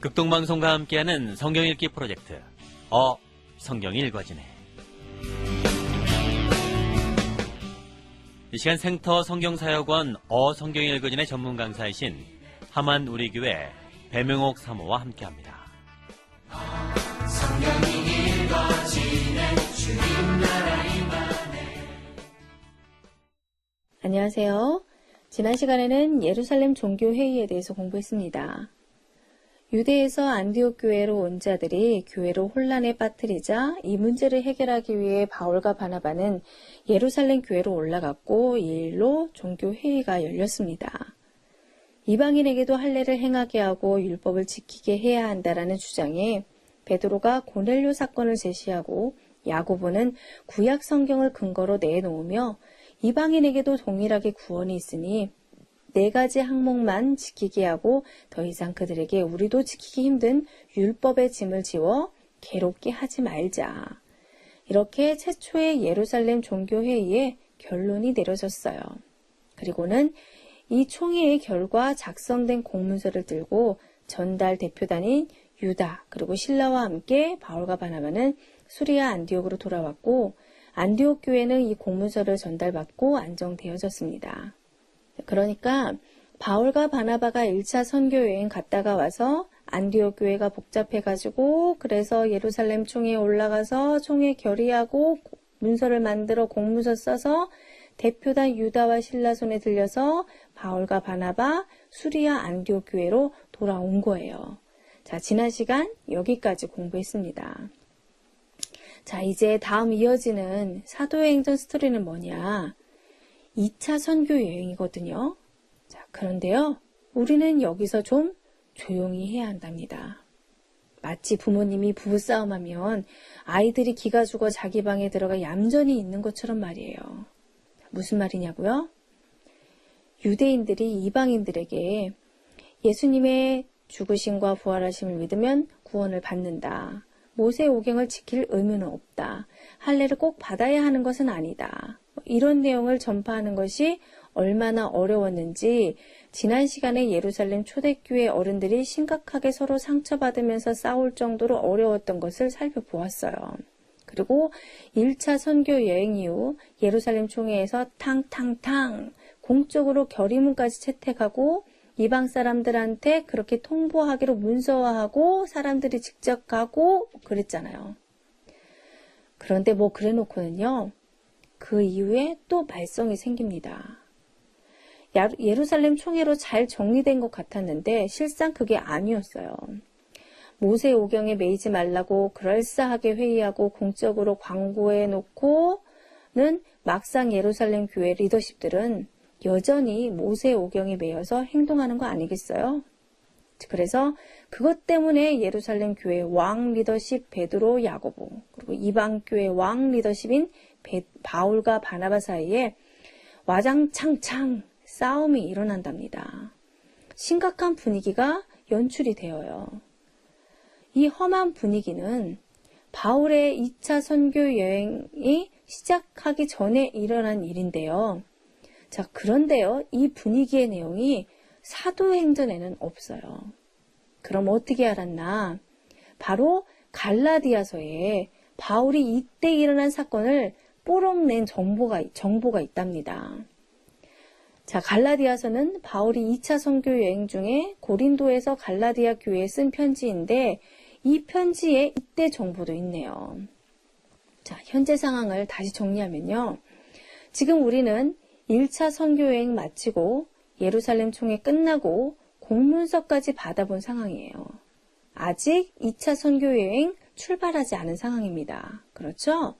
극동방송과 함께하는 성경 읽기 프로젝트 성경이 읽어지네. 이 시간 생터 성경사역원 성경이 읽어지네 전문 강사이신 함안 우리교회 배명옥 사모와 함께합니다. 성경이 읽어지네 주님 나라 임하네. 안녕하세요. 지난 시간에는 예루살렘 종교회의에 대해서 공부했습니다. 유대에서 안디옥 교회로 온 자들이 교회로 혼란에 빠뜨리자 이 문제를 해결하기 위해 바울과 바나바는 예루살렘 교회로 올라갔고 이 일로 종교회의가 열렸습니다. 이방인에게도 할례를 행하게 하고 율법을 지키게 해야 한다라는 주장에 베드로가 고넬료 사건을 제시하고 야고보는 구약 성경을 근거로 내놓으며 이방인에게도 동일하게 구원이 있으니 4가지 항목만 지키게 하고 더 이상 그들에게 우리도 지키기 힘든 율법의 짐을 지워 괴롭게 하지 말자. 이렇게 최초의 예루살렘 종교회의에 결론이 내려졌어요. 그리고는 이 총회의 결과 작성된 공문서를 들고 전달 대표단인 유다 그리고 실라와 함께 바울과 바나바는 수리아 안디옥으로 돌아왔고 안디옥 교회는 이 공문서를 전달받고 안정되어졌습니다. 그러니까 바울과 바나바가 1차 선교여행 갔다가 와서 안디옥 교회가 복잡해가지고 그래서 예루살렘 총회에 올라가서 총회 결의하고 문서를 만들어 공문서 써서 대표단 유다와 실라 손에 들려서 바울과 바나바 수리아 안디옥 교회로 돌아온 거예요. 자, 지난 시간 여기까지 공부했습니다. 자, 이제 다음 이어지는 사도행전 스토리는 뭐냐? 2차 선교 여행이거든요. 자, 그런데요. 우리는 여기서 좀 조용히 해야 한답니다. 마치 부모님이 부부싸움하면 아이들이 기가 죽어 자기 방에 들어가 얌전히 있는 것처럼 말이에요. 무슨 말이냐고요? 유대인들이 이방인들에게 예수님의 죽으심과 부활하심을 믿으면 구원을 받는다. 모세 오경을 지킬 의무는 없다. 할례를 꼭 받아야 하는 것은 아니다. 이런 내용을 전파하는 것이 얼마나 어려웠는지 지난 시간에 예루살렘 초대교회 어른들이 심각하게 서로 상처받으면서 싸울 정도로 어려웠던 것을 살펴보았어요. 그리고 1차 선교 여행 이후 예루살렘 총회에서 탕탕탕 공적으로 결의문까지 채택하고 이방 사람들한테 그렇게 통보하기로 문서화하고 사람들이 직접 가고 그랬잖아요. 그런데 뭐 그래놓고는요. 그 이후에 또 말썽이 생깁니다. 예루살렘 총회로 잘 정리된 것 같았는데 실상 그게 아니었어요. 모세 오경에 매이지 말라고 그럴싸하게 회의하고 공적으로 광고해 놓고는 막상 예루살렘 교회 리더십들은 여전히 모세 오경에 매여서 행동하는 거 아니겠어요? 그래서 그것 때문에 예루살렘 교회 왕 리더십 베드로, 야고보 그리고 이방 교회 왕 리더십인 바울과 바나바 사이에 와장창창 싸움이 일어난답니다. 심각한 분위기가 연출이 되어요. 이 험한 분위기는 바울의 2차 선교 여행이 시작하기 전에 일어난 일인데요. 자, 그런데요, 이 분위기의 내용이 사도행전에는 없어요. 그럼 어떻게 알았나? 바로 갈라디아서에 바울이 이때 일어난 사건을 뽀록 낸 정보가 있답니다. 자, 갈라디아서는 바울이 2차 선교 여행 중에 고린도에서 갈라디아 교회에 쓴 편지인데 이 편지에 이때 정보도 있네요. 자, 현재 상황을 다시 정리하면요. 지금 우리는 1차 선교 여행 마치고 예루살렘 총회 끝나고 공문서까지 받아본 상황이에요. 아직 2차 선교 여행 출발하지 않은 상황입니다. 그렇죠?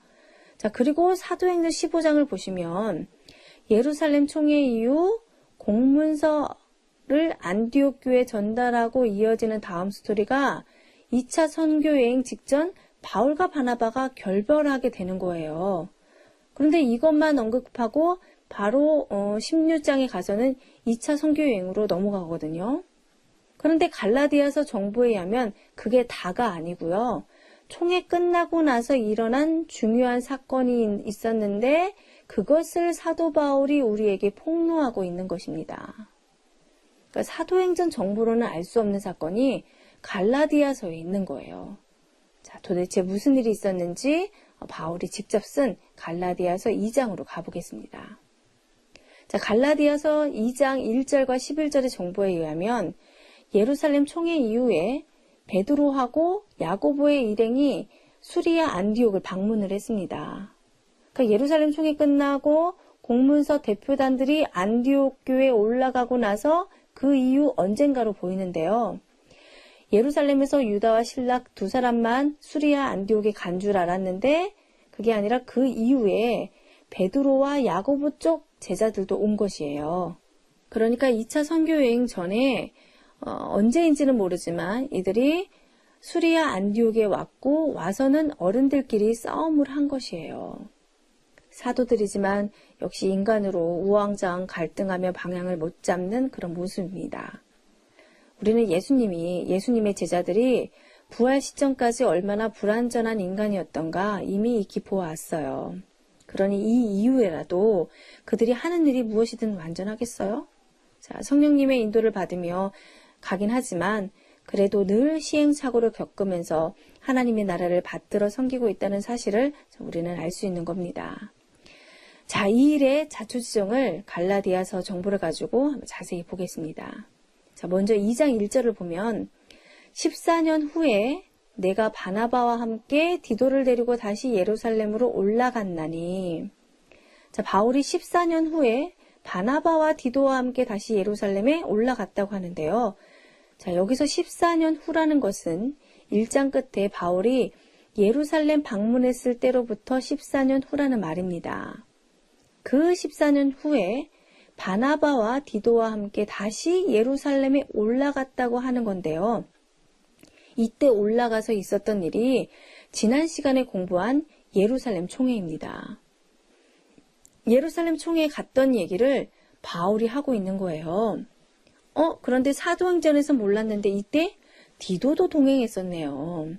자, 그리고 사도행전 15장을 보시면 예루살렘 총회 이후 공문서를 안디옥 교회에 전달하고 이어지는 다음 스토리가 2차 선교 여행 직전 바울과 바나바가 결별하게 되는 거예요. 그런데 이것만 언급하고 바로 16장에 가서는 2차 선교 여행으로 넘어가거든요. 그런데 갈라디아서 정보에 의하면 그게 다가 아니고요. 총회 끝나고 나서 일어난 중요한 사건이 있었는데 그것을 사도 바울이 우리에게 폭로하고 있는 것입니다. 그러니까 사도행전 정보로는 알 수 없는 사건이 갈라디아서에 있는 거예요. 자, 도대체 무슨 일이 있었는지 바울이 직접 쓴 갈라디아서 2장으로 가보겠습니다. 자, 갈라디아서 2장 1절과 11절의 정보에 의하면 예루살렘 총회 이후에 베드로하고 야고보의 일행이 수리아 안디옥을 방문을 했습니다. 그러니까 예루살렘 총회 끝나고 공문서 대표단들이 안디옥 교회에 올라가고 나서 그 이후 언젠가로 보이는데요. 예루살렘에서 유다와 실락 두 사람만 수리아 안디옥에 간 줄 알았는데 그게 아니라 그 이후에 베드로와 야고보 쪽 제자들도 온 것이에요. 그러니까 2차 선교 여행 전에 언제인지는 모르지만 이들이 수리아 안디옥에 왔고 와서는 어른들끼리 싸움을 한 것이에요. 사도들이지만 역시 인간으로 우왕좌왕 갈등하며 방향을 못 잡는 그런 모습입니다. 우리는 예수님의 제자들이 부활 시점까지 얼마나 불완전한 인간이었던가 이미 익히 보아왔어요. 그러니 이 이후에라도 그들이 하는 일이 무엇이든 완전하겠어요? 자, 성령님의 인도를 받으며 가긴 하지만 그래도 늘 시행착오를 겪으면서 하나님의 나라를 받들어 섬기고 있다는 사실을 우리는 알 수 있는 겁니다. 자, 이 일의 자초지종을 갈라디아서 정보를 가지고 한번 자세히 보겠습니다. 자, 먼저 2장 1절을 보면 14년 후에 내가 바나바와 함께 디도를 데리고 다시 예루살렘으로 올라갔나니. 자, 바울이 14년 후에 바나바와 디도와 함께 다시 예루살렘에 올라갔다고 하는데요. 자, 여기서 14년 후라는 것은 1장 끝에 바울이 예루살렘 방문했을 때로부터 14년 후라는 말입니다. 그 14년 후에 바나바와 디도와 함께 다시 예루살렘에 올라갔다고 하는 건데요. 이때 올라가서 있었던 일이 지난 시간에 공부한 예루살렘 총회입니다. 예루살렘 총회에 갔던 얘기를 바울이 하고 있는 거예요. 그런데 사도행전에서 몰랐는데 이때 디도도 동행했었네요.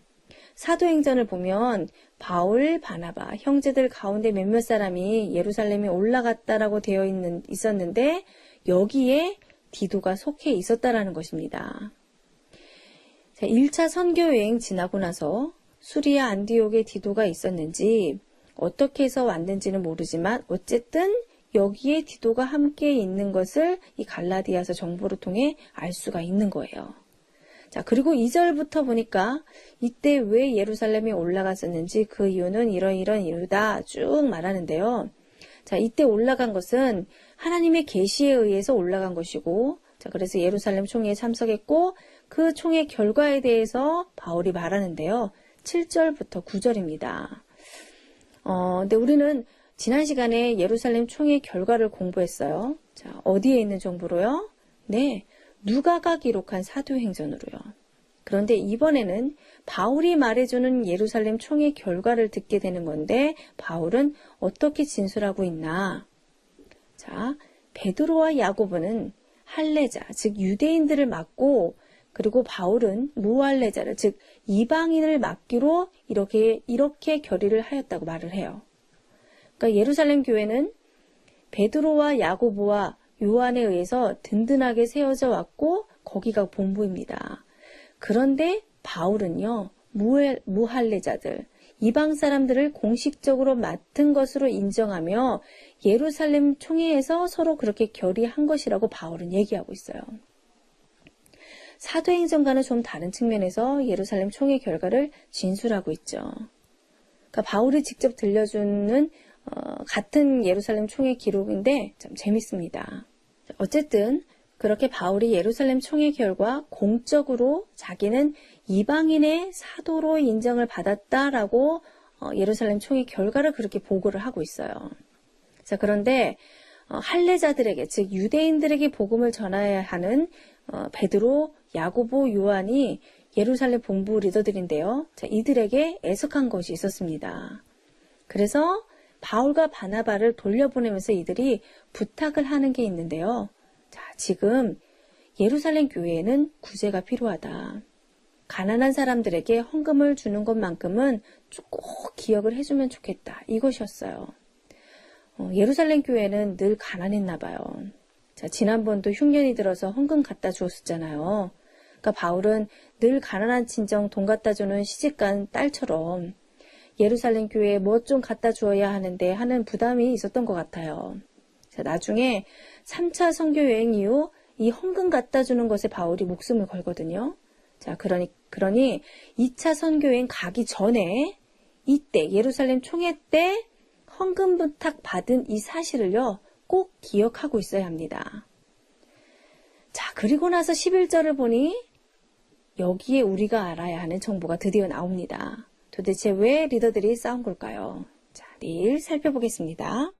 사도행전을 보면 바울, 바나바, 형제들 가운데 몇몇 사람이 예루살렘에 올라갔다라고 되어 있었는데 여기에 디도가 속해 있었다라는 것입니다. 자, 1차 선교 여행 지나고 나서 수리아 안디옥에 디도가 있었는지 어떻게 해서 왔는지는 모르지만 어쨌든 여기에 디도가 함께 있는 것을 이 갈라디아서 정보를 통해 알 수가 있는 거예요. 자, 그리고 2절부터 보니까 이때 왜 예루살렘에 올라갔었는지 그 이유는 이런 이유다 쭉 말하는데요. 자, 이때 올라간 것은 하나님의 계시에 의해서 올라간 것이고, 자, 그래서 예루살렘 총회에 참석했고 그 총회 결과에 대해서 바울이 말하는데요. 7절부터 9절입니다. 근데 우리는 지난 시간에 예루살렘 총회 결과를 공부했어요. 자, 어디에 있는 정보로요? 네, 누가가 기록한 사도행전으로요. 그런데 이번에는 바울이 말해주는 예루살렘 총회 결과를 듣게 되는 건데 바울은 어떻게 진술하고 있나? 자, 베드로와 야고보는 할례자, 즉 유대인들을 맡고 그리고 바울은 무할례자를, 즉 이방인을 맡기로 이렇게 결의를 하였다고 말을 해요. 그러니까 예루살렘 교회는 베드로와 야고보와 요한에 의해서 든든하게 세워져 왔고 거기가 본부입니다. 그런데 바울은요, 무할례자들, 이방 사람들을 공식적으로 맡은 것으로 인정하며 예루살렘 총회에서 서로 그렇게 결의한 것이라고 바울은 얘기하고 있어요. 사도행전과는 좀 다른 측면에서 예루살렘 총회 결과를 진술하고 있죠. 그러니까 바울이 직접 들려주는 같은 예루살렘 총회 기록인데 참 재밌습니다. 어쨌든 그렇게 바울이 예루살렘 총회 결과 공적으로 자기는 이방인의 사도로 인정을 받았다라고 예루살렘 총회 결과를 그렇게 보고를 하고 있어요. 자, 그런데 할례자들에게, 즉 유대인들에게 복음을 전해야 하는 베드로, 야고보, 요한이 예루살렘 본부 리더들인데요. 자, 이들에게 애석한 것이 있었습니다. 그래서 바울과 바나바를 돌려보내면서 이들이 부탁을 하는 게 있는데요. 자, 지금 예루살렘 교회에는 구제가 필요하다. 가난한 사람들에게 헌금을 주는 것만큼은 꼭 기억을 해주면 좋겠다. 이것이었어요. 예루살렘 교회는 늘 가난했나 봐요. 자, 지난번도 흉년이 들어서 헌금 갖다 주었었잖아요. 그러니까 바울은 늘 가난한 친정 돈 갖다 주는 시집간 딸처럼 예루살렘 교회에 뭐 좀 갖다 주어야 하는데 하는 부담이 있었던 것 같아요. 자, 나중에 3차 선교 여행 이후 이 헌금 갖다 주는 것에 바울이 목숨을 걸거든요. 자, 그러니 2차 선교 여행 가기 전에 이때 예루살렘 총회 때 헌금 부탁 받은 이 사실을요, 꼭 기억하고 있어야 합니다. 자, 그리고 나서 11절을 보니 여기에 우리가 알아야 하는 정보가 드디어 나옵니다. 도대체 왜 리더들이 싸운 걸까요? 자, 내일 살펴보겠습니다.